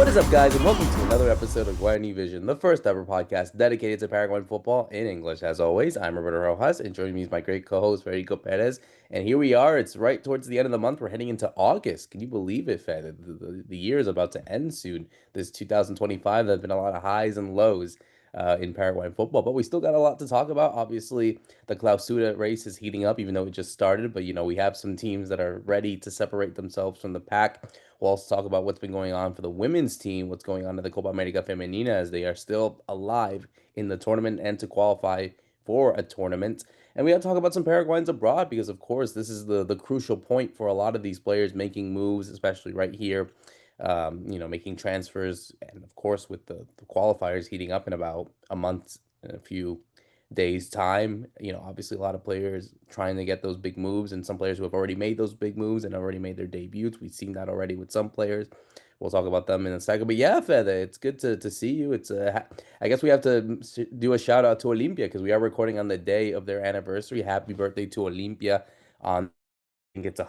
What is up, guys, and welcome to another episode of Guarani Vision, the first ever podcast dedicated to Paraguayan football in English. As always, I'm Roberto Rojas, and joining me is my great co-host, Fede Perez. And here we are. It's right towards the end of the month. We're heading into August. Can you believe it, Fede? The year is about to end soon. This 2025, there's been a lot of highs and lows in Paraguayan football, but we still got a lot to talk about. Obviously, the Clausura race is heating up, even though it just started. But, we have some teams that are ready to separate themselves from the pack. We'll also talk about what's been going on for the women's team, what's going on in the Copa America Femenina as they are still alive in the tournament and to qualify for a tournament. And we got to talk about some Paraguayans abroad because, of course, this is the crucial point for a lot of these players making moves, especially right here, making transfers. And, of course, with the qualifiers heating up in about a month and a few days time, obviously a lot of players trying to get those big moves and some players who have already made those big moves and already made their debuts. We've seen that already with some players. We'll talk about them in a second. But yeah, Fede, it's good to see you. I guess we have to do a shout out to Olympia because we are recording on the day of their anniversary. Happy birthday to Olympia on, I think it's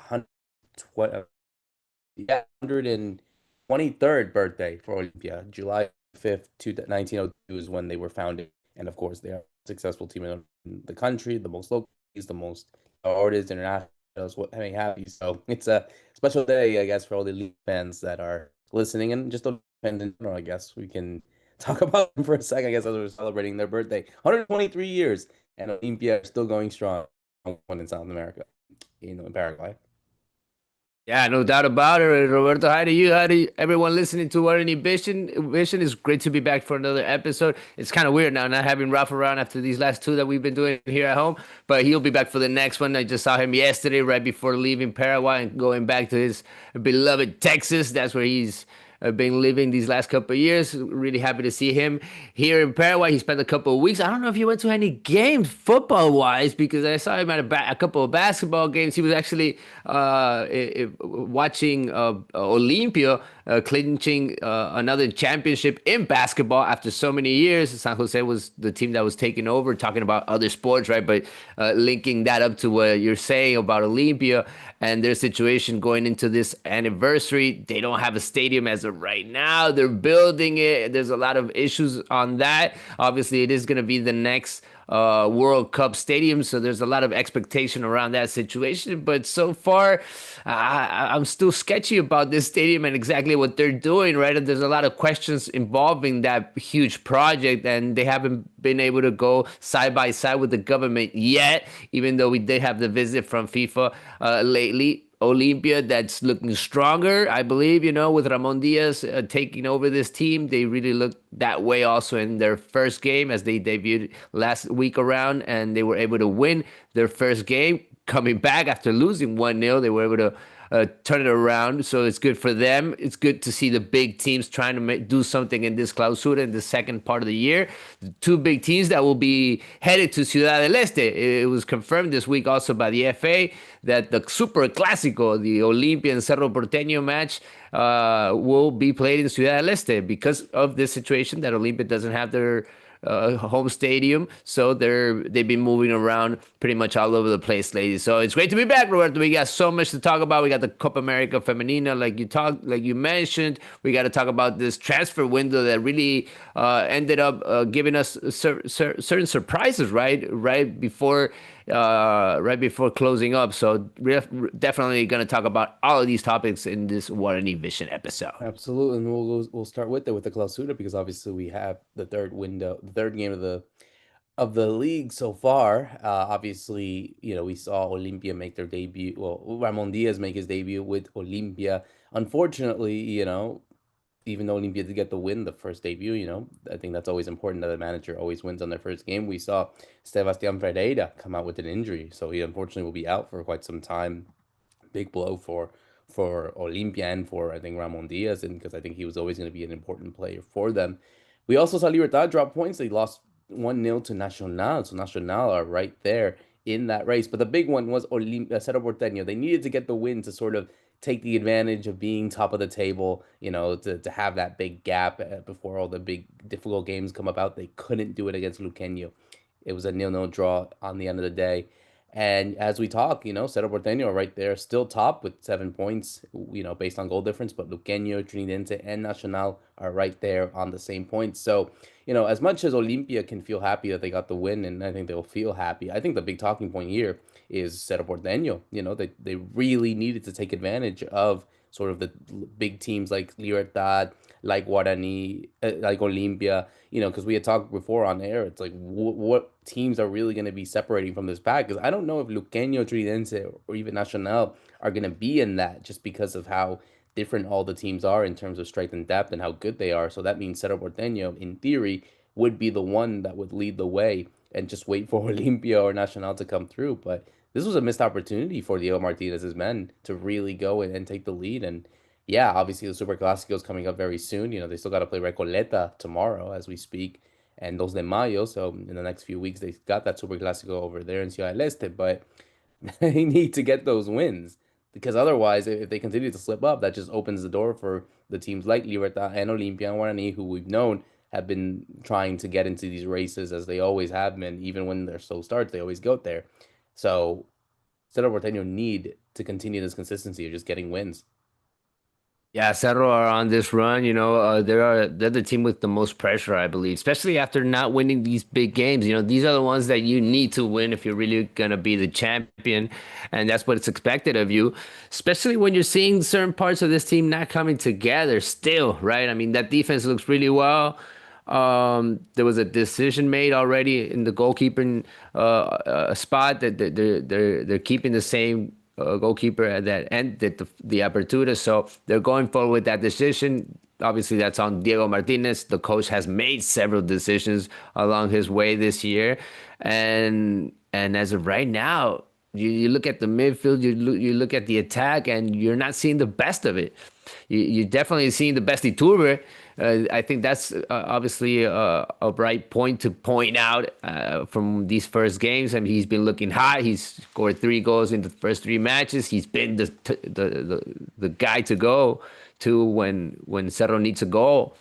123rd birthday for Olympia. July 5th, 1902 is when they were founded. And of course, they are a successful team in the country, the most local, the most artists, internationals, what have you. So it's a special day, I guess, for all the elite fans that are listening and just fans in general. I guess we can talk about them for a second. I guess as we're celebrating their birthday, 123 years, and Olympia are still going strong in South America, in Paraguay. Yeah, no doubt about it, Roberto. Hi to you. Hi to everyone listening to Guarani Vision. Vision is great to be back for another episode. It's kind of weird now not having Rafa around after these last two that we've been doing here at home, but he'll be back for the next one. I just saw him yesterday, right before leaving Paraguay and going back to his beloved Texas. That's where he's been living these last couple of years. Really happy to see him here in Paraguay. He spent a couple of weeks. I don't know if he went to any games football wise because I saw him at a couple of basketball games. He was actually watching Olympia clinching another championship in basketball after so many years. San Jose was the team that was taking over, talking about other sports, right? But linking that up to what you're saying about Olympia and their situation going into this anniversary. They don't have a stadium as of right now. They're building it. There's a lot of issues on that. Obviously, it is going to be the next World Cup stadium, so there's a lot of expectation around that situation. But so far, I'm still sketchy about this stadium and exactly what they're doing, right? And there's a lot of questions involving that huge project, and they haven't been able to go side by side with the government yet, even though we did have the visit from FIFA lately. Olympia that's looking stronger, I believe, with Ramon Diaz taking over this team. They really looked that way also in their first game as they debuted last week around, and they were able to win their first game. Coming back after losing 1-0, they were able to turn it around. So it's good for them. It's good to see the big teams trying to do something in this clausura in the second part of the year. The two big teams that will be headed to Ciudad del Este. It was confirmed this week also by the FA that the Super Clásico, the Olimpia and Cerro Porteño match, will be played in Ciudad del Este because of this situation that Olimpia doesn't have their home stadium, so they've been moving around pretty much all over the place, ladies. So it's great to be back, Roberto. We got so much to talk about. We got the Copa America Femenina, like you mentioned. We got to talk about this transfer window that really ended up giving us certain surprises, right before closing up. So we're definitely going to talk about all of these topics in this Guarani Vision episode. Absolutely, and we'll start with the Clausura because obviously we have the third game of the league so far. Obviously, we saw Olimpia make their debut. Well, Ramon Diaz make his debut with Olimpia. Unfortunately, even though Olimpia did get the win, the first debut, I think that's always important that the manager always wins on their first game. We saw Sebastián Ferreira come out with an injury, so he unfortunately will be out for quite some time. Big blow for Olimpia and for I think Ramon Diaz, and because I think he was always going to be an important player for them. We also saw Libertad drop points. They lost 1-0 to Nacional, so Nacional are right there in that race. But the big one was Cerro Porteño. They needed to get the win to sort of take the advantage of being top of the table, to have that big gap before all the big difficult games come about. They couldn't do it against Luqueño. It was a 0-0 draw on the end of the day. And as we talk, Cerro Porteño right there, still top with 7 points, based on goal difference. But Luqueño, Trinidente, and Nacional are right there on the same points. So, as much as Olimpia can feel happy that they got the win, and I think they'll feel happy, I think the big talking point here is Cerro Porteño. They really needed to take advantage of sort of the big teams like Libertad, like Guarani, like Olimpia, because we had talked before on air. It's like, what teams are really going to be separating from this pack? Because I don't know if Luqueño, Trinidente, or even Nacional are going to be in that just because of how different all the teams are in terms of strength and depth and how good they are. So that means Cerro Porteño, in theory, would be the one that would lead the way and just wait for Olimpia or Nacional to come through. But this was a missed opportunity for Diego Martinez's men to really go and take the lead. And yeah, obviously the Super Clásico is coming up very soon. They still got to play Recoleta tomorrow as we speak, and Dos de Mayo. So in the next few weeks, they got that Super Clásico over there in Ciudad del Este. But they need to get those wins because otherwise, if they continue to slip up, that just opens the door for the teams like Libertad and Olimpia and Guarani, who we've known have been trying to get into these races as they always have been. Even when they're slow starts, they always go there. So Cerro Porteño need to continue this consistency of just getting wins. Yeah, Cerro are on this run. They're the team with the most pressure, I believe, especially after not winning these big games. These are the ones that you need to win if you're really gonna be the champion, and that's what it's expected of you. Especially when you're seeing certain parts of this team not coming together still, right? I mean, that defense looks really well. There was a decision made already in the goalkeeping spot that they're keeping the same goalkeeper at that end did the apertura. So they're going forward with that decision. Obviously, that's on Diego Martinez. The coach has made several decisions along his way this year, and as of right now, you look at the midfield, you look at the attack, and you're not seeing the best of it. You're definitely seeing the best Iturbe. I think that's obviously a bright point to point out from these first games. I mean, he's been looking hot. He's scored 3 goals in the first 3 matches. He's been the guy to go to when Cerro needs a goal,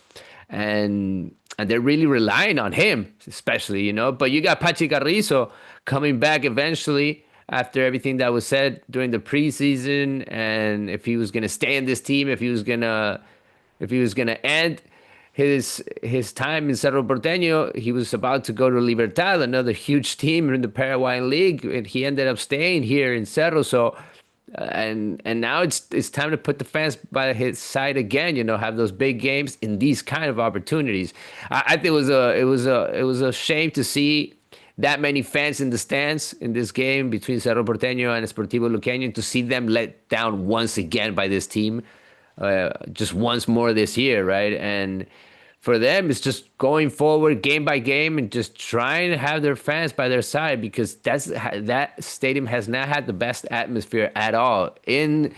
and they're really relying on him, especially. But you got Pachi Carrizo coming back eventually after everything that was said during the preseason, and if he was gonna stay in this team, if he was gonna end his time in Cerro Porteño, he was about to go to Libertad, another huge team in the Paraguayan league, and he ended up staying here in Cerro. So, and now it's time to put the fans by his side again. Have those big games in these kind of opportunities. I think it was a shame to see that many fans in the stands in this game between Cerro Porteño and Sportivo Luqueño, to see them let down once again by this team, just once more this year, right? And for them, it's just going forward game by game and just trying to have their fans by their side, because that stadium has not had the best atmosphere at all in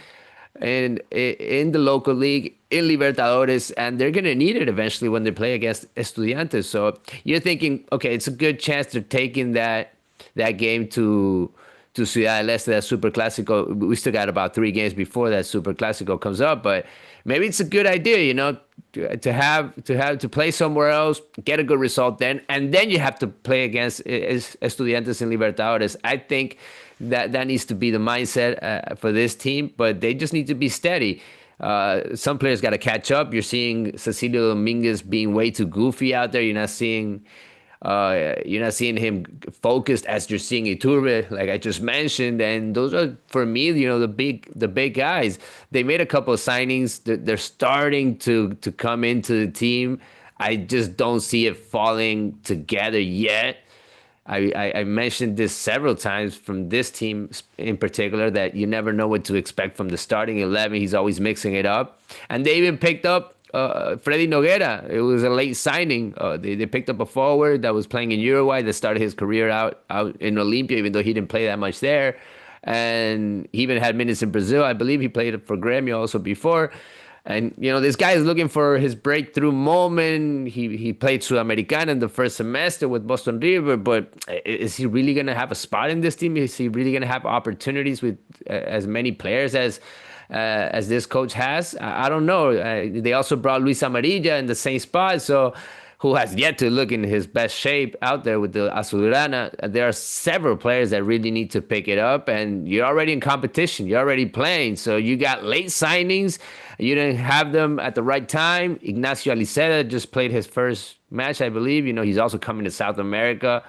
the local league, in Libertadores, and they're gonna need it eventually when they play against Estudiantes. So you're thinking, okay, it's a good chance they're taking that game to Ciudad del Este, that Super Clásico. We still got about 3 games before that Super Clásico comes up, but maybe it's a good idea, to play somewhere else, get a good result then, and then you have to play against Estudiantes in Libertadores. I think that needs to be the mindset for this team, but they just need to be steady. Some players got to catch up. You're seeing Cecilio Dominguez being way too goofy out there. You're not seeing him focused as you're seeing Iturbe, like I just mentioned. And those are, for me, the big guys. They made a couple of signings. They're starting to come into the team. I just don't see it falling together yet. I mentioned this several times from this team in particular, that you never know what to expect from the starting 11. He's always mixing it up. And they even picked up Freddy Noguera. It was a late signing. They picked up a forward that was playing in Uruguay that started his career out in Olympia, even though he didn't play that much there. And he even had minutes in Brazil. I believe he played for Grêmio also before. And this guy is looking for his breakthrough moment. He played Sudamericana in the first semester with Boston River, but is he really gonna have a spot in this team? Is he really gonna have opportunities with as many players as this coach has? I don't know. They also brought Luis Amarilla in the same spot, so who has yet to look in his best shape out there with the Azulgrana. There are several players that really need to pick it up, and you're already in competition. You're already playing, so you got late signings. You didn't have them at the right time. Ignacio Aliceta just played his first match, I believe. He's also coming to South America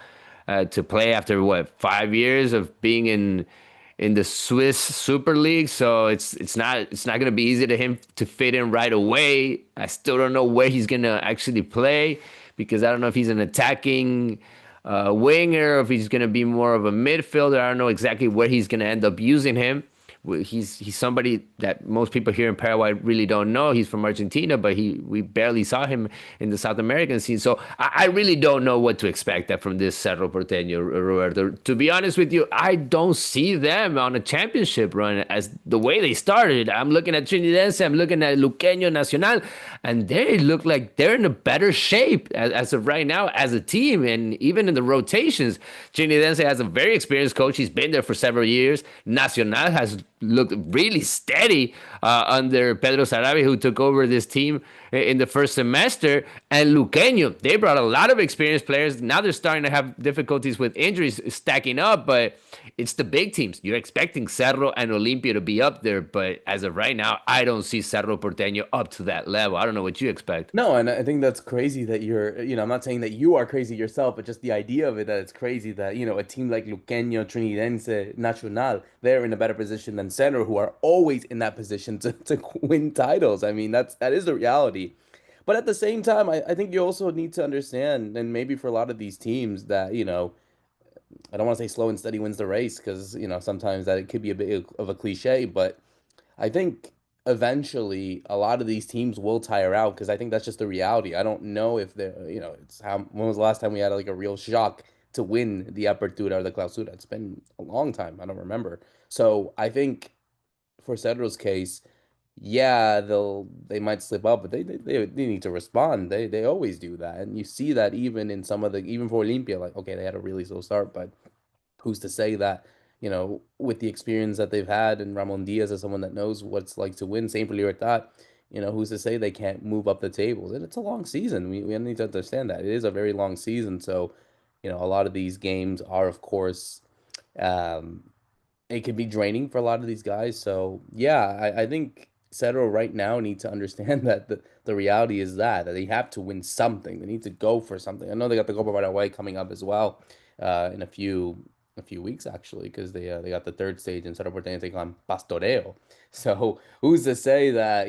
to play after what 5 years of being in the Swiss Super League. So it's not going to be easy to him to fit in right away. I still don't know where he's going to actually play because I don't know if he's an attacking winger or if he's going to be more of a midfielder. I don't know exactly where he's going to end up using him. He's somebody that most people here in Paraguay really don't know. He's from Argentina, but we barely saw him in the South American scene. So I really don't know what to expect from this Cerro Porteño, Roberto. To be honest with you, I don't see them on a championship run as the way they started. I'm looking at Trinidense, I'm looking at Luqueño Nacional, and they look like they're in a better shape as of right now as a team. And even in the rotations, Trinidense has a very experienced coach. He's been there for several years. Nacional has looked really steady under Pedro Sarabia, who took over this team in the first semester. And Luqueño, they brought a lot of experienced players. Now they're starting to have difficulties with injuries stacking up, but it's the big teams. You're expecting Cerro and Olimpia to be up there, but as of right now, I don't see Cerro Porteño up to that level. I don't know what you expect. No, and I think that's crazy that I'm not saying that you are crazy yourself, but just the idea of it that it's crazy that, a team like Luqueño, Trinidense, Nacional, they're in a better position than Center, who are always in that position to win titles. I mean, that is the reality. But at the same time, I think you also need to understand, and maybe for a lot of these teams that, I don't want to say slow and steady wins the race because, sometimes that it could be a bit of a cliche, but I think eventually a lot of these teams will tire out because I think that's just the reality. I don't know if they're, it's how when was the last time we had like a real shock to win the Apertura or the Clausura? It's been a long time. I don't remember. So I think for Cedro's case, yeah, they might slip up, but they need to respond. They always do that, and you see that even in some of the even for Olympia, like okay, they had a really slow start, but who's to say that, with the experience that they've had and Ramon Diaz as someone that knows what it's like to win, same for Libertad, who's to say they can't move up the tables? And it's a long season. We need to understand that. It is a very long season. So, a lot of these games are, of course, um, it can be draining for a lot of these guys. So, yeah, I think Cedro right now need to understand that the reality is that they have to win something. They need to go for something. I know they got the Copa Paraguay coming up as well in a few weeks actually because they got the third stage in Cerro Porteño taking on Pastoreo. So who's to say that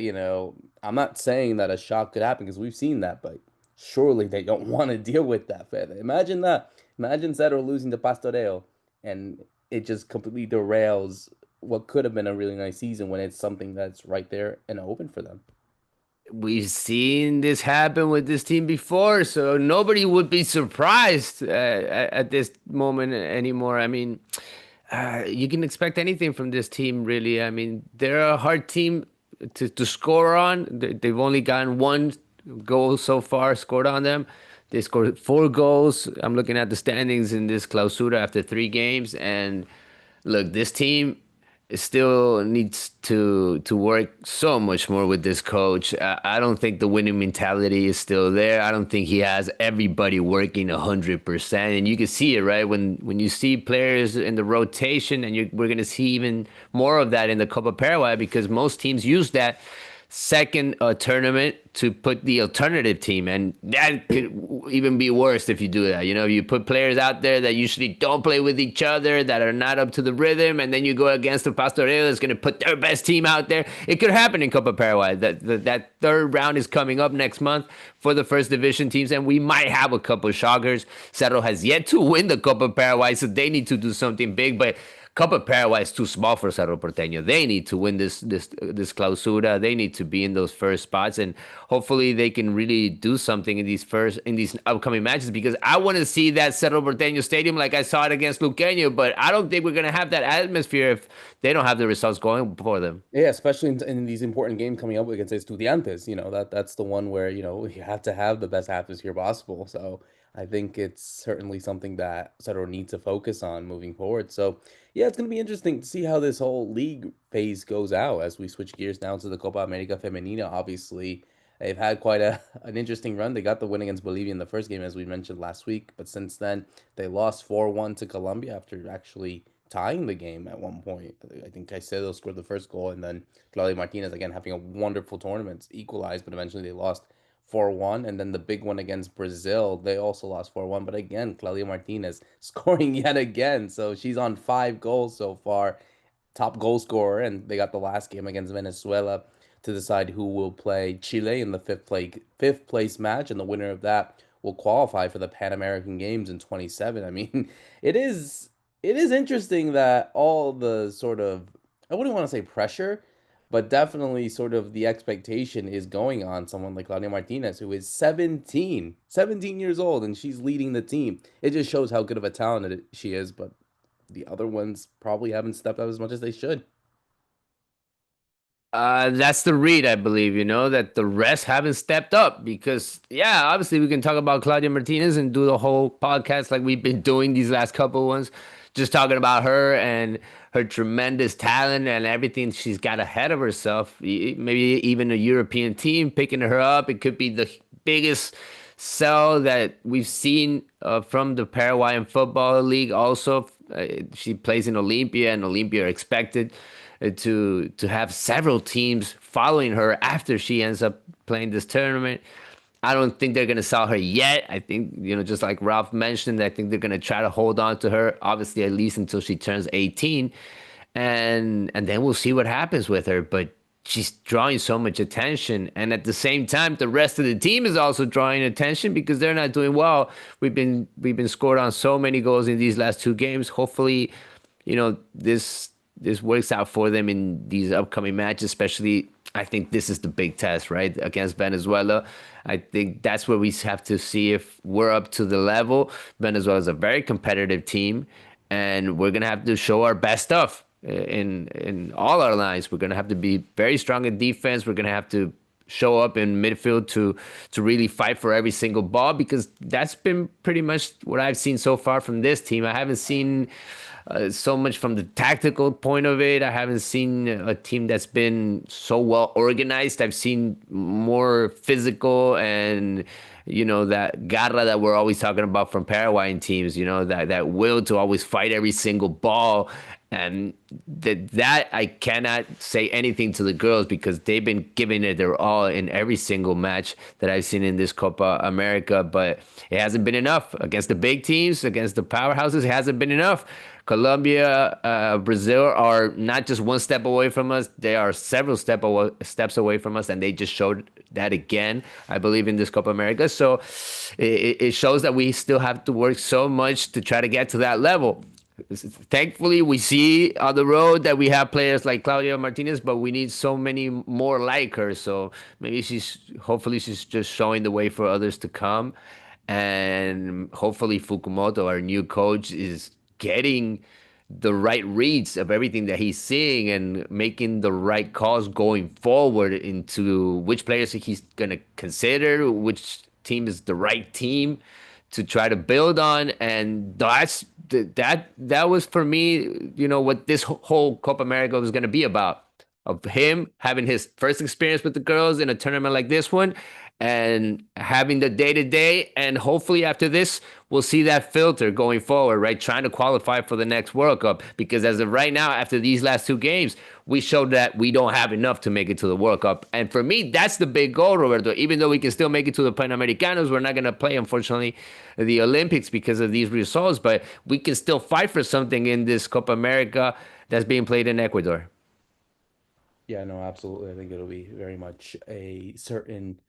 I'm not saying that a shock could happen because we've seen that, but surely they don't want to deal with that. Fed. Imagine that. Imagine Cerro losing to Pastoreo, and it just completely derails what could have been a really nice season when it's something that's right there and open for them. We've seen this happen with this team before, so nobody would be surprised at this moment anymore. I mean, you can expect anything from this team, really. I mean, they're a hard team to score on. They've only gotten one goal so far scored on them. They scored 4 goals. I'm looking at the standings in this clausura after 3 games, and look, this team still needs to work so much more with this coach. I don't think the winning mentality is still there. I don't think he has everybody working 100%, and you can see it right when you see players in the rotation, and we're gonna see even more of that in the Copa Paraguay because most teams use that second tournament to put the alternative team, and that could even be worse if you do that. You put players out there that usually don't play with each other, that are not up to the rhythm, and then you go against the Pastoreo that's going to put their best team out there. It could happen in Copa Paraguay. That third round is coming up next month for the first division teams, and we might have a couple shockers. Cerro has yet to win the Copa Paraguay, so they need to do something big, but Copa Paraguay is too small for Cerro Porteño. They need to win this clausura. They need to be in those first spots, and hopefully they can really do something in these upcoming matches because I want to see that Cerro Porteño stadium like I saw it against Luqueño. But I don't think we're gonna have that atmosphere if they don't have the results going for them. Yeah, especially in these important games coming up against Estudiantes, that's the one where, you have to have the best atmosphere possible. So I think it's certainly something that Cerro needs to focus on moving forward. So yeah, it's going to be interesting to see how this whole league phase goes out as we switch gears now to the Copa America Femenina. Obviously, they've had quite a an interesting run. They got the win against Bolivia in the first game, as we mentioned last week, but since then they lost 4-1 to Colombia after actually tying the game at one point. I think Caicedo scored the first goal, and then Claudia Martinez again having a wonderful tournament, equalized, but eventually they lost 4-1. And then the big one against Brazil, they also lost 4-1. But again, Claudia Martinez scoring yet again. So she's on 5 goals so far, top goal scorer, and they got the last game against Venezuela to decide who will play Chile in the fifth place match, and the winner of that will qualify for the Pan American Games in 27. I mean, it is it is interesting that all the sort of, I wouldn't want to say pressure, but definitely sort of the expectation is going on someone like Claudia Martinez, who is 17 years old, and she's leading the team. It just shows how good of a talent she is, but the other ones probably haven't stepped up as much as they should. That's the read, I believe, that the rest haven't stepped up because, yeah, obviously we can talk about Claudia Martinez and do the whole podcast like we've been doing these last couple ones, just talking about her and her tremendous talent and everything she's got ahead of herself. Maybe even a European team picking her up. It could be the biggest sell that we've seen from the Paraguayan Football League. Also, she plays in Olympia, and Olympia are expected to have several teams following her after she ends up playing this tournament. I don't think they're going to sell her yet. I think, just like Ralph mentioned, I think they're going to try to hold on to her, obviously, at least until she turns 18. And then we'll see what happens with her. But she's drawing so much attention. And at the same time, the rest of the team is also drawing attention because they're not doing well. We've been scored on so many goals in these last two games. Hopefully, this works out for them in these upcoming matches, especially I think this is the big test, right? Against Venezuela. I think that's where we have to see if we're up to the level. Venezuela is a very competitive team, and we're gonna have to show our best stuff in all our lines. We're gonna have to be very strong in defense. We're gonna have to show up in midfield to really fight for every single ball because that's been pretty much what I've seen so far from this team. I haven't seen so much from the tactical point of it. I haven't seen a team that's been so well organized. I've seen more physical and that garra that we're always talking about from Paraguayan teams. That will to always fight every single ball. And that I cannot say anything to the girls because they've been giving it their all in every single match that I've seen in this Copa America, but it hasn't been enough against the big teams, against the powerhouses. It hasn't been enough. Colombia, Brazil are not just one step away from us; they are several steps away from us, and they just showed that again. I believe in this Copa America, so it shows that we still have to work so much to try to get to that level. Thankfully, we see on the road that we have players like Claudia Martinez, but we need so many more like her. So maybe hopefully, she's just showing the way for others to come. And hopefully, Fukumoto, our new coach, is getting the right reads of everything that he's seeing and making the right calls going forward into which players he's going to consider, which team is the right team to try to build on. And that was for me, what this whole Copa America was going to be about. Of him having his first experience with the girls in a tournament like this one and having the day to day. And hopefully, after this, we'll see that filter going forward, right? Trying to qualify for the next World Cup. Because as of right now, after these last two games, we showed that we don't have enough to make it to the World Cup. And for me, that's the big goal, Roberto. Even though we can still make it to the Panamericanos, we're not going to play, unfortunately, the Olympics because of these results. But we can still fight for something in this Copa America that's being played in Ecuador. Yeah, no, absolutely. I think it'll be very much a certain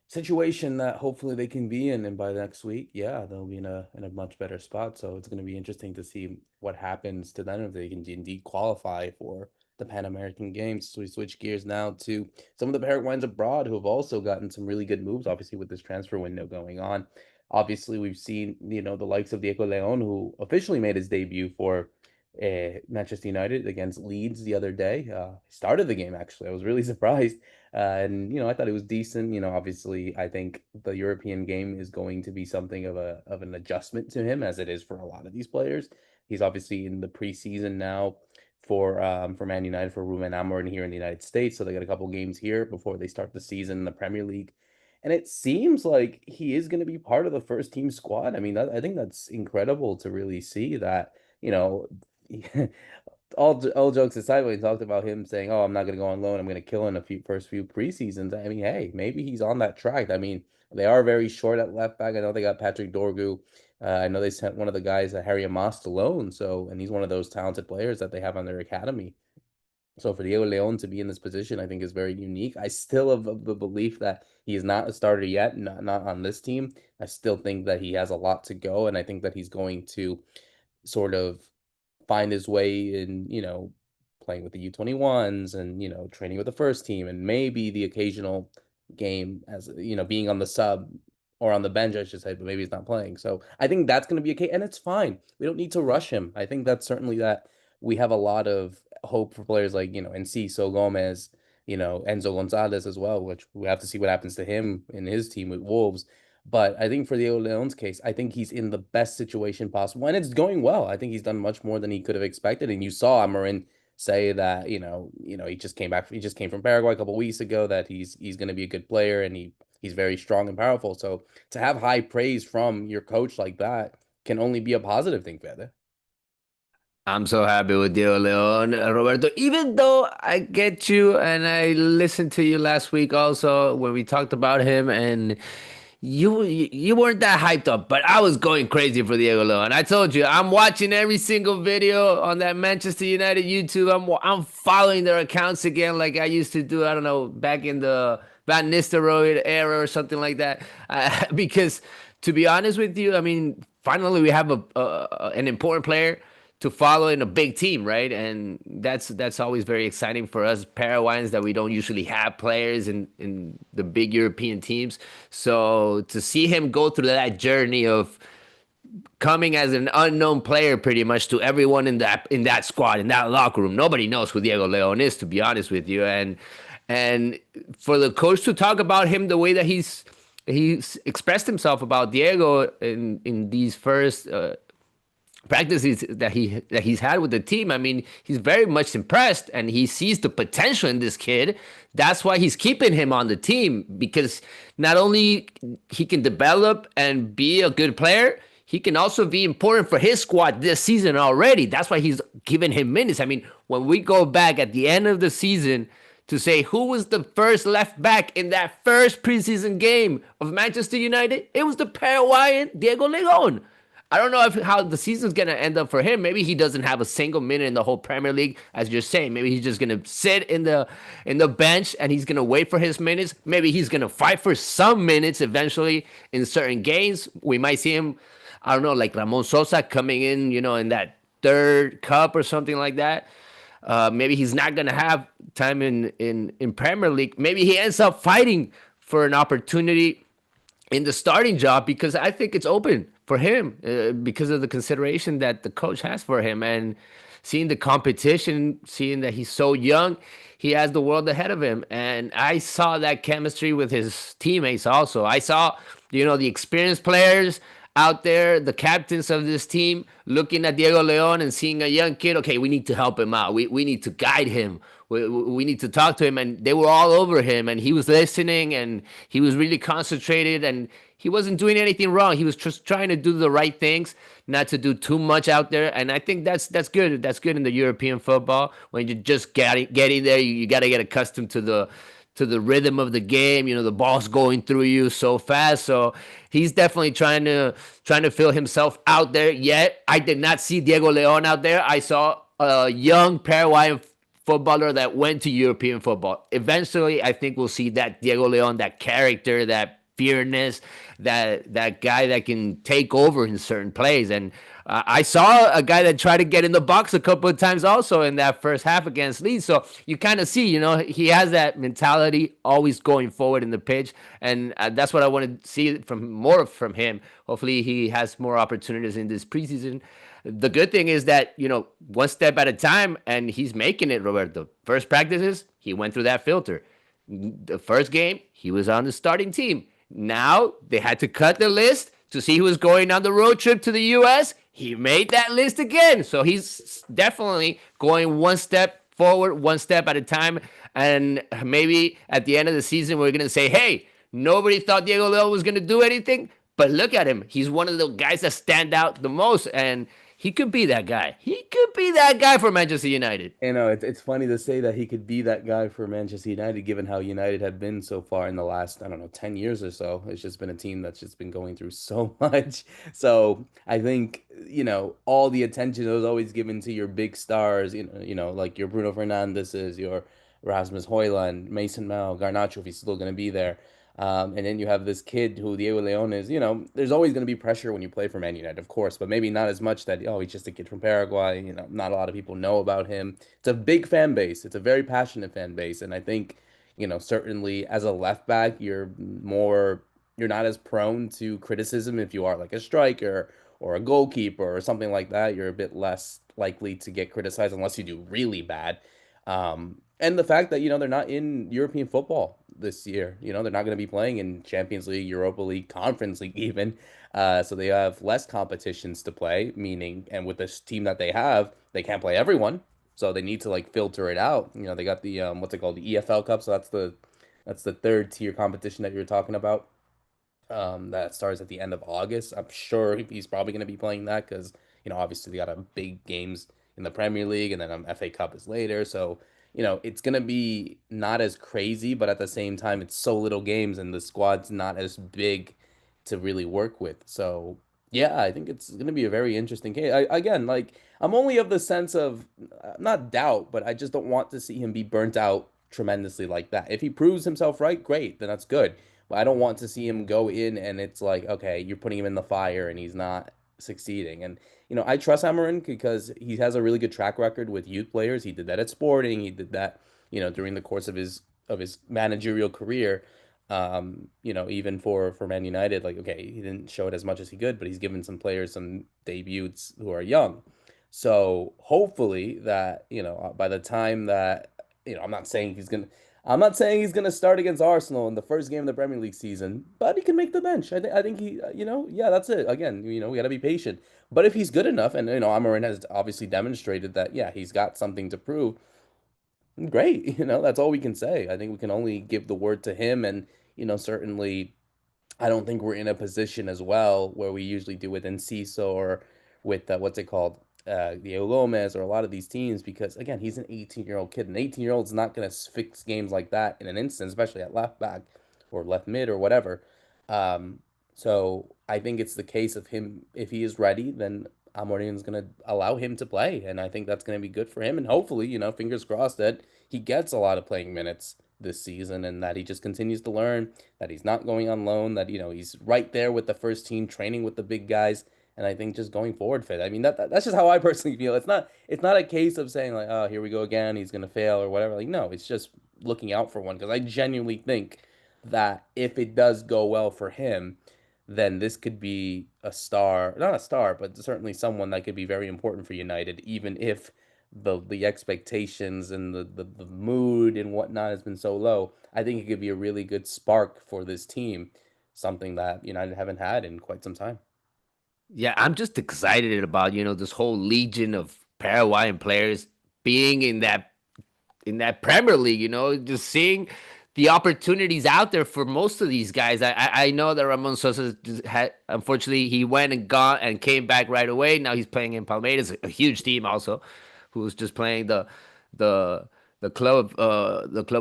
situation that hopefully they can be in, and by next week, yeah, they'll be in a much better spot. So it's going to be interesting to see what happens to them if they can indeed qualify for the Pan American Games. So we switch gears now to some of the Paraguayans abroad who have also gotten some really good moves, obviously with this transfer window going on. Obviously, we've seen the likes of Diego León, who officially made his debut for Manchester United against Leeds the other day. Started the game actually. I was really surprised. And I thought it was decent. Obviously, I think the European game is going to be something of an adjustment to him, as it is for a lot of these players. He's obviously in the preseason now for Man United for Ruben Amorim here in the United States. So they got a couple games here before they start the season in the Premier League. And it seems like he is going to be part of the first team squad. I mean, I think that's incredible to really see that, you know, all jokes aside, when he talked about him saying, "Oh, I'm not going to go on loan. I'm going to kill in a first few preseasons." I mean, hey, maybe he's on that track. I mean, they are very short at left back. I know they got Patrick Dorgu. I know they sent one of the guys, Harry Amos, to loan. So, and he's one of those talented players that they have on their academy. So for Diego León to be in this position, I think is very unique. I still have the belief that he is not a starter yet, not on this team. I still think that he has a lot to go, and I think that he's going to sort of find his way in, playing with the U21s and, training with the first team and maybe the occasional game as, being on the sub or on the bench, I should say, but maybe he's not playing. So I think that's going to be okay. And it's fine. We don't need to rush him. I think that's certainly that we have a lot of hope for players like, Enciso Gomez, Enzo Gonzalez as well, which we have to see what happens to him in his team with Wolves. But I think for Diego Leon's case, I think he's in the best situation possible, and it's going well. I think he's done much more than he could have expected. And you saw Amarin say that he just came back. He just came from Paraguay a couple weeks ago. That he's going to be a good player, and he's very strong and powerful. So to have high praise from your coach like that can only be a positive thing, Fede. I'm so happy with Diego León, Roberto. Even though I get you and I listened to you last week also when we talked about him, and you weren't that hyped up, but I was going crazy for Diego León. I told you I'm watching every single video on that Manchester United YouTube. I'm following their accounts again like I used to do. I don't know, back in the Van Nistelrooy era or something like that. Because to be honest with you, I mean, finally we have an important player to follow in a big team, right? And that's always very exciting for us Paraguayans that we don't usually have players in the big European teams. So to see him go through that journey of coming as an unknown player pretty much to everyone in that squad, in that locker room. Nobody knows who Diego León is, to be honest with you. And for the coach to talk about him the way that he's expressed himself about Diego in these first practices that he's had with the team. I mean, he's very much impressed and he sees the potential in this kid. That's why he's keeping him on the team, because not only he can develop and be a good player, he can also be important for his squad this season already. That's why he's giving him minutes. I mean, when we go back at the end of the season to say who was the first left back in that first preseason game of Manchester United, it was the Paraguayan Diego León. I don't know how the season's gonna end up for him. Maybe he doesn't have a single minute in the whole Premier League, as you're saying. Maybe he's just gonna sit in the bench and he's gonna wait for his minutes. Maybe he's gonna fight for some minutes eventually in certain games. We might see him, I don't know, like Ramon Sosa coming in, in that third cup or something like that. Maybe he's not gonna have time in Premier League. Maybe he ends up fighting for an opportunity in the starting job, because I think it's open for him because of the consideration that the coach has for him, and seeing the competition, seeing that he's so young, he has the world ahead of him. And I saw that chemistry with his teammates also. I saw, the experienced players out there, the captains of this team, looking at Diego León and seeing a young kid. Okay, we need to help him out. We need to guide him. We need to talk to him. And they were all over him, and he was listening, and he was really concentrated, and he wasn't doing anything wrong. He was just trying to do the right things, not to do too much out there. And I think that's good. That's good in the European football. When you just getting there, you got to get accustomed to the rhythm of the game. The ball's going through you so fast. So he's definitely trying to feel himself out there. Yet I did not see Diego León out there. I saw a young Paraguayan footballer that went to European football. Eventually, I think we'll see that Diego León, that character, that fearness, that guy that can take over in certain plays. And I saw a guy that tried to get in the box a couple of times also in that first half against Leeds. So you kind of see, he has that mentality, always going forward in the pitch. And that's what I want to see more from him. Hopefully he has more opportunities in this preseason. The good thing is that, one step at a time, and he's making it, Roberto. First practices, he went through that filter. The first game, he was on the starting team. Now they had to cut the list to see who was going on the road trip to the U.S. he made that list again. So he's definitely going one step forward, one step at a time. And maybe at the end of the season, we're going to say, hey, nobody thought Diego León was going to do anything. But look at him. He's one of the guys that stand out the most. And he could be that guy. He could be that guy for Manchester United. You know, it's funny to say that he could be that guy for Manchester United, given how United have been so far in the last, I don't know, 10 years or so. It's just been a team that's just been going through so much. So I think, all the attention was always given to your big stars, like your Bruno Fernandes's, your Rasmus Højlund, Mason Mount, Garnacho, if he's still going to be there. And then you have this kid who Diego León is, there's always going to be pressure when you play for Man United, of course, but maybe not as much that, oh, he's just a kid from Paraguay. Not a lot of people know about him. It's a big fan base. It's a very passionate fan base. And I think, certainly as a left back, you're not as prone to criticism if you are like a striker or a goalkeeper or something like that. You're a bit less likely to get criticized unless you do really bad. And the fact that, they're not in European football this year, they're not going to be playing in Champions League, Europa League, Conference League even. So they have less competitions to play, meaning, and with this team that they have, they can't play everyone. So they need to like filter it out. They got the what's it called, the EFL Cup. So that's the third tier competition that you're talking about. That starts at the end of August. I'm sure he's probably going to be playing that because, obviously they got a big games in the Premier League and then FA Cup is later. So, it's going to be not as crazy, but at the same time, it's so little games and the squad's not as big to really work with. So, yeah, I think it's going to be a very interesting case. Again, like, I'm only of the sense of not doubt, but I just don't want to see him be burnt out tremendously like that. If he proves himself right, great, then that's good. But I don't want to see him go in and it's like, okay, you're putting him in the fire and he's not succeeding. And I trust Amarin because he has a really good track record with youth players. He did that at Sporting. He did that, during the course of his managerial career. Even for Man United, like, okay, he didn't show it as much as he could, but he's given some players some debuts who are young. So hopefully that, by the time that, I'm not saying he's gonna start against Arsenal in the first game of the Premier League season, but he can make the bench. I think he, yeah, that's it. Again, we got to be patient. But if he's good enough, and Amarin has obviously demonstrated that, yeah, he's got something to prove. Great, that's all we can say. I think we can only give the word to him, and certainly I don't think we're in a position as well where we usually do with Enciso or with what's it called, Diego Gomez or a lot of these teams because again he's an 18-year-old kid. An 18-year-old's not going to fix games like that in an instant, especially at left back or left mid or whatever. So I think it's the case of him if he is ready, then Amorim's going to allow him to play, and I think that's going to be good for him. And hopefully, fingers crossed that he gets a lot of playing minutes this season and that he just continues to learn, that he's not going on loan, that he's right there with the first team training with the big guys. And I think just going forward, Fed. I mean that's just how I personally feel. It's not a case of saying like, oh, here we go again, he's gonna fail or whatever. Like, no, it's just looking out for one because I genuinely think that if it does go well for him, then this could be a star, not a star, but certainly someone that could be very important for United, even if the expectations and the mood and whatnot has been so low. I think it could be a really good spark for this team, something that United haven't had in quite some time. Yeah, I'm just excited about, this whole legion of Paraguayan players being in that Premier League, just seeing the opportunities out there for most of these guys. I know that Ramon Sosa had, unfortunately, he went and gone and came back right away. Now he's playing in Palmeiras, a huge team also, who's just playing the the Club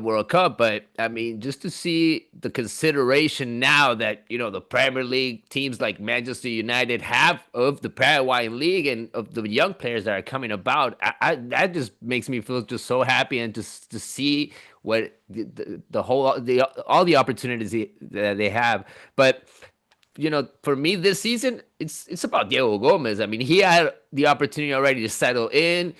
World Cup. But I mean, just to see the consideration now that the Premier League teams like Manchester United have of the Paraguayan League and of the young players that are coming about, that just makes me feel just so happy and just to see what the whole all the opportunities that they have. But for me this season, it's about Diego Gomez. I mean, he had the opportunity already to settle in.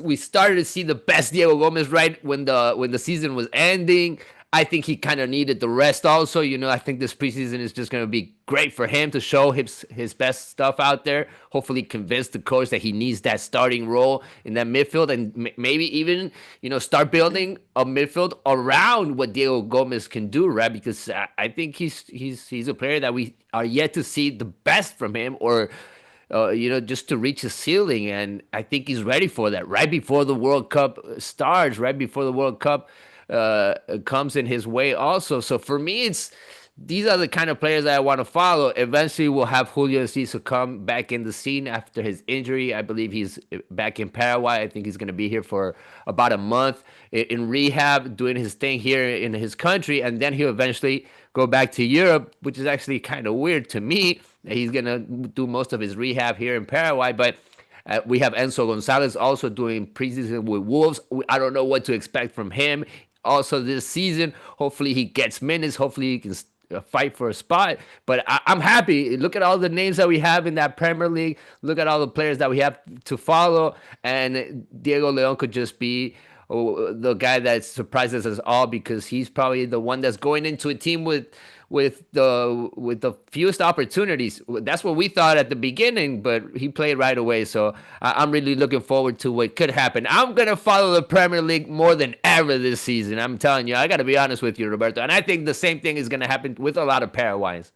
We started to see the best Diego Gomez right when the season was ending. I think he kind of needed the rest also. I think this preseason is just going to be great for him to show his best stuff out there. Hopefully convince the coach that he needs that starting role in that midfield and maybe even, start building a midfield around what Diego Gomez can do, right? Because I think he's a player that we are yet to see the best from him or just to reach a ceiling. And I think he's ready for that. Right before the World Cup starts, right before the World Cup comes in his way, also. So for me, it's these are the kind of players that I want to follow. Eventually, we'll have Julio Cesar come back in the scene after his injury. I believe he's back in Paraguay. I think he's going to be here for about a month in rehab, doing his thing here in his country, and then he'll eventually go back to Europe, which is actually kind of weird to me. He's going to do most of his rehab here in Paraguay, but we have Enzo Gonzalez also doing preseason with Wolves. I don't know what to expect from him. Also this season, hopefully he gets minutes. Hopefully he can fight for a spot. But I'm happy. Look at all the names that we have in that Premier League. Look at all the players that we have to follow. And Diego León could just be the guy that surprises us all, because he's probably the one that's going into a team with the fewest opportunities. That's what we thought at the beginning, but he played right away. So I'm really looking forward to what could happen. I'm gonna follow the Premier League more than ever this season. I'm telling you, I got to be honest with you, Roberto. And I think the same thing is gonna happen with a lot of Paraguayans.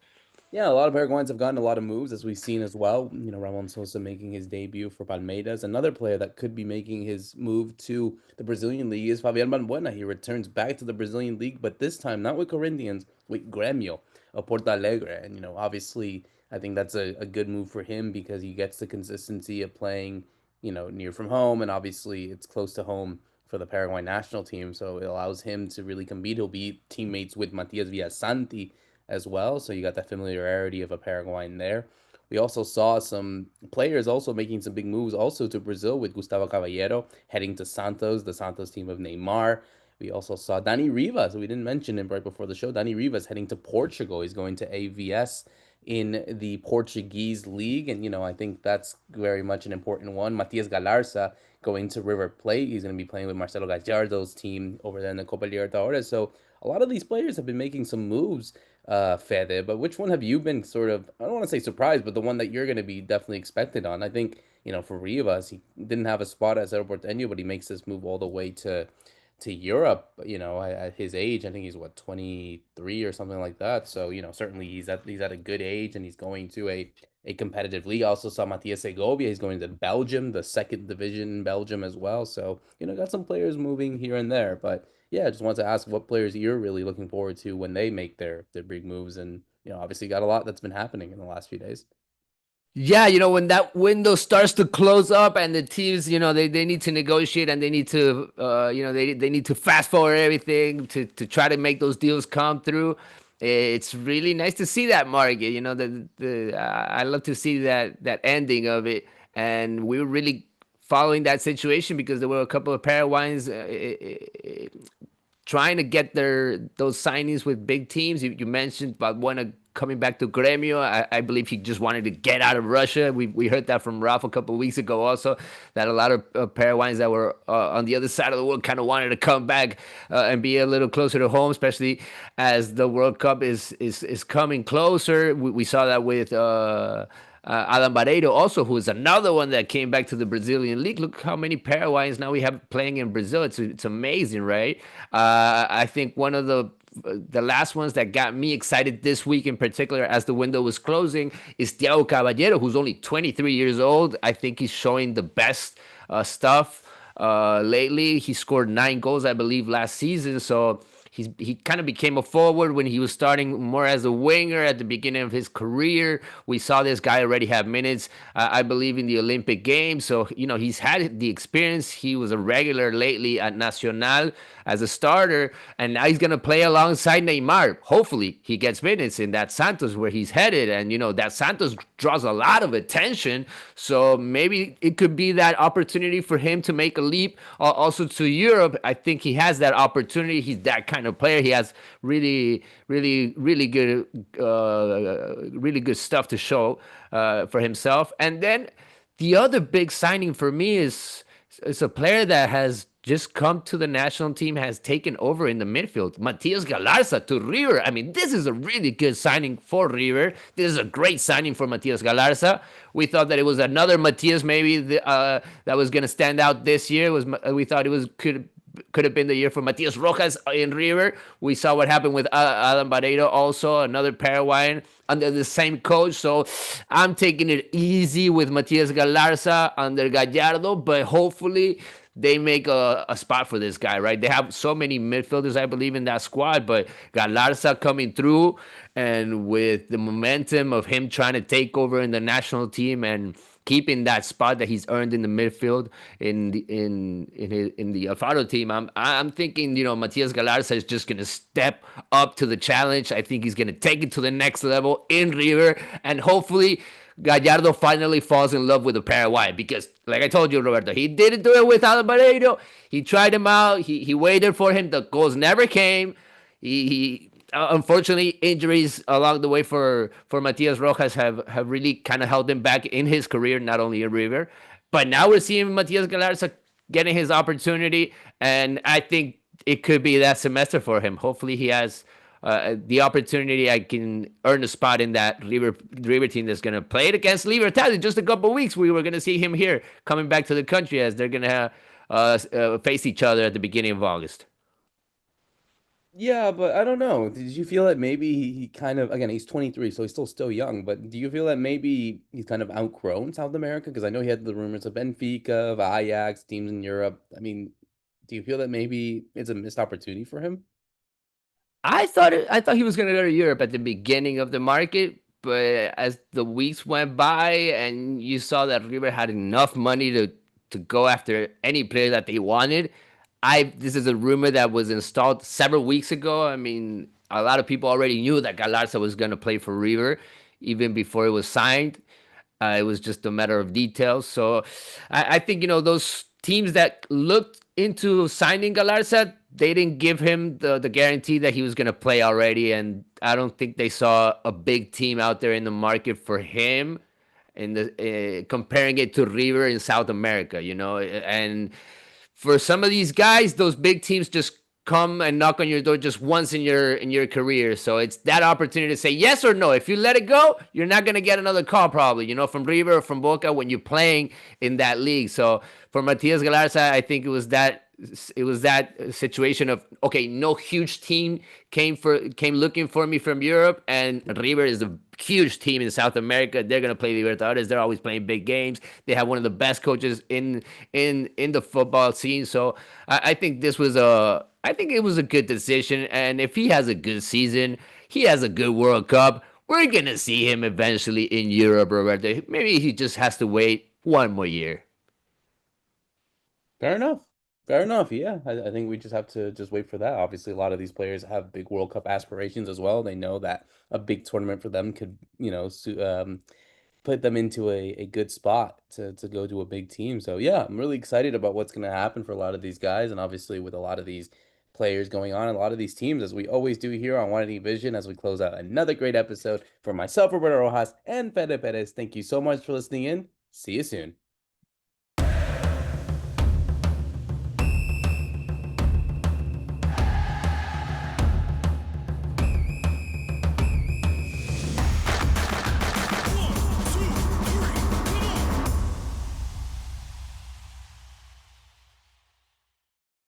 Yeah, a lot of Paraguayans have gotten a lot of moves, as we've seen as well. Ramon Sosa making his debut for Palmeiras. Another player that could be making his move to the Brazilian league is Fabian Balbuena. He returns back to the Brazilian league, but this time not with Corinthians, with Grêmio of Porto Alegre. And, obviously, I think that's a good move for him because he gets the consistency of playing, near from home. And obviously, it's close to home for the Paraguay national team. So it allows him to really compete. He'll be teammates with Matias Villasanti as well. So you got that familiarity of a Paraguayan there. We also saw some players also making some big moves also to Brazil with Gustavo Caballero heading to Santos, the Santos team of Neymar. We also saw Dani Rivas. We didn't mention him right before the show. Dani Rivas heading to Portugal. He's going to AVS in the Portuguese league. And, I think that's very much an important one. Matias Galarza going to River Plate. He's going to be playing with Marcelo Gallardo's team over there in the Copa Libertadores. So a lot of these players have been making some moves, Fede. But which one have you been sort of, I don't want to say surprised, but the one that you're going to be definitely expected on? I think, for Rivas, he didn't have a spot at Cerro Porteño, but he makes this move all the way to Europe, at his age. I think he's what, 23 or something like that. So, certainly he's at a good age and he's going to a competitive league. I also saw Matias Segovia. He's going to Belgium, the second division in Belgium as well. So, got some players moving here and there. But yeah, I just wanted to ask what players you're really looking forward to when they make their big moves. And, obviously got a lot that's been happening in the last few days. Yeah, when that window starts to close up and the teams, they need to negotiate, and they need to, they need to fast forward everything to try to make those deals come through. It's really nice to see that market. I love to see that ending of it, and we were really following that situation because there were a couple of Paraguayans trying to get those signings with big teams. You mentioned about one coming back to Gremio. I believe he just wanted to get out of Russia. We heard that from Ralph a couple of weeks ago also, that a lot of Paraguayans that were on the other side of the world kind of wanted to come back and be a little closer to home, especially as the World Cup is coming closer. We saw that with Adam Barreiro also, who is another one that came back to the Brazilian league. Look how many Paraguayans now we have playing in Brazil. It's amazing, right? I think one of the last ones that got me excited this week in particular as the window was closing is Thiago Caballero, who's only 23 years old. I think he's showing the best stuff lately. He scored 9 goals, I believe, last season. So he kind of became a forward when he was starting more as a winger at the beginning of his career. We saw this guy already have minutes, I believe, in the Olympic Games. So, he's had the experience. He was a regular lately at Nacional as a starter, and now he's going to play alongside Neymar. Hopefully, he gets minutes in that Santos where he's headed. And, that Santos draws a lot of attention. So maybe it could be that opportunity for him to make a leap also to Europe. I think he has that opportunity. He's that kind of player. He has really, really, really good stuff to show for himself. And then the other big signing for me is a player that has just come to the national team, has taken over in the midfield. Matias Galarza to River. I mean, this is a really good signing for River. This is a great signing for Matias Galarza. We thought that it was another Matias maybe that was going to stand out this year. We thought it could could have been the year for Matias Rojas in River. We saw what happened with Alan Barreiro, also another Paraguayan under the same coach. So I'm taking it easy with Matias Galarza under Gallardo, but hopefully they make a spot for this guy, right? They have so many midfielders, I believe, in that squad, but Galarza coming through and with the momentum of him trying to take over in the national team and keeping that spot that he's earned in the midfield in the Alfaro team. I'm thinking, Matias Galarza is just gonna step up to the challenge. I think he's gonna take it to the next level in River, and hopefully Gallardo finally falls in love with the Paraguay, because, like I told you, Roberto, he didn't do it with Alvarado. He tried him out. He waited for him. The goals never came. He unfortunately, injuries along the way for Matias Rojas have really kind of held him back in his career, not only in River. But now we're seeing Matias Galarza getting his opportunity, and I think it could be that semester for him. Hopefully, he has the opportunity. I can earn a spot in that River team that's going to play it against Libertad in just a couple of weeks. We were going to see him here coming back to the country, as they're going to face each other at the beginning of August. Yeah, but I don't know. Did you feel that maybe he kind of, again, he's 23, so he's still young, but do you feel that maybe he's kind of outgrown South America? Because I know he had the rumors of Benfica, of Ajax, teams in Europe. I mean, do you feel that maybe it's a missed opportunity for him? I thought he was going to go to Europe at the beginning of the market, but as the weeks went by and you saw that River had enough money to go after any player that they wanted, I this is a rumor that was installed several weeks ago. I mean, a lot of people already knew that Galarza was going to play for River even before it was signed. It was just a matter of details. So I think, those teams that looked into signing Galarza, they didn't give him the guarantee that he was going to play already. And I don't think they saw a big team out there in the market for him, in the comparing it to River in South America, and for some of these guys, those big teams just come and knock on your door just once in your career. So it's that opportunity to say yes or no. If you let it go, you're not gonna get another call probably, from River or from Boca when you're playing in that league. So for Matias Galarza, I think it was that situation of, okay, no huge team came looking for me from Europe, and River is a huge team in South America. They're gonna play Libertadores. They're always playing big games. They have one of the best coaches in the football scene. So I think I think it was a good decision. And if he has a good season, he has a good World Cup, we're gonna see him eventually in Europe, Roberto. Maybe he just has to wait one more year. Fair enough. Fair enough. Yeah, I think we just have to just wait for that. Obviously, a lot of these players have big World Cup aspirations as well. They know that a big tournament for them could, put them into a good spot to go to a big team. So yeah, I'm really excited about what's going to happen for a lot of these guys, and obviously with a lot of these players going on, a lot of these teams, as we always do here on Guarani Vision, as we close out another great episode. For myself, Roberto Rojas, and Fede Perez, thank you so much for listening in. See you soon.